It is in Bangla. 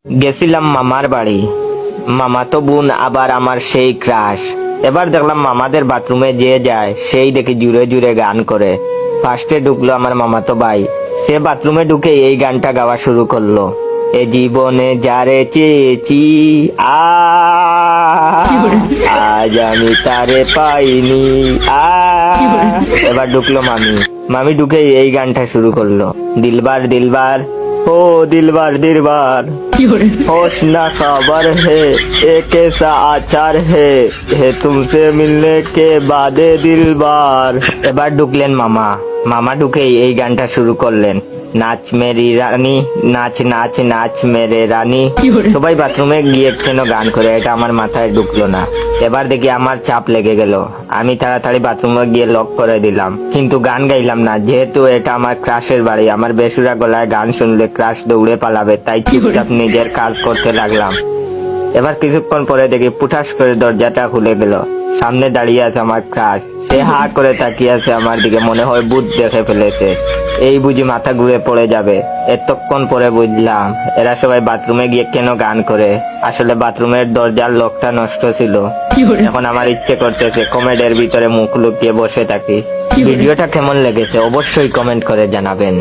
গেছিলাম মামার বাড়ি, মামাতো বোন আবার আমার সেই ক্রাশ। এবার দেখলাম মামাদের বাথরুমে যে যায় সেই দেখি জুড়ে জুড়ে গান করে। ফার্স্টে ঢুকলো আমার মামাতো ভাই, সে বাথরুমে ঢুকে এই গানটা গাওয়া শুরু করলো। এ জীবনে যারে চেয়েছি আ আজ আমি তারে পাইনি আ এবার ঢুকলো মামি, মামি ঢুকে এই গানটা শুরু করলো। দিলবার দিলবার ओ दिलबर दिलबर होश ना खबर है एक कैसा आचार है तुमसे मिलने के बाद दिलबर। এবার ঢুকলেন মামা, মামা ঢুকেই এই গানটা শুরু করলেন। নাচ মেরি রানী নাচ নাচ নাচ মেরে রানী। সবাই বাথরুমে গিয়ে কেন গান করে, এটা আমার মাথায় ঢুকলো না। এবার দেখি আমার চাপ লেগে গেল, আমি তাড়াতাড়ি বাথরুমে গিয়ে লক করে দিলাম, কিন্তু গান গাইলাম না, যেহেতু এটা আমার ক্রাশের বাড়ি। আমার বেসুরা গলায় গান শুনলে ক্রাশ দৌড়ে পালাবে, তাই চুপচাপ নিজের কাজ করতে লাগলাম। এবার কিছুক্ষণ পরে দেখি পুঠাস করে দরজাটা খুলে গেল, সামনে দাঁড়িয়ে আছে আমার ক্রাশ। সে হা করে তাকিয়ে আছে আমার দিকে, মনে হয় ভূত দেখে ফেলেছে। এই বুঝি মাথা ঘুরে পড়ে যাবে। এতক্ষণ পরে বুঝলাম এরা সবাই বাথরুমে গিয়ে কেন গান করে। আসলে বাথরুমের দরজার লকটা নষ্ট ছিল। এখন আমার ইচ্ছে করতেছে কমেডের ভিতরে মুখ লুকিয়ে বসে থাকি। ভিডিওটা কেমন লেগেছে অবশ্যই কমেন্ট করে জানাবেন।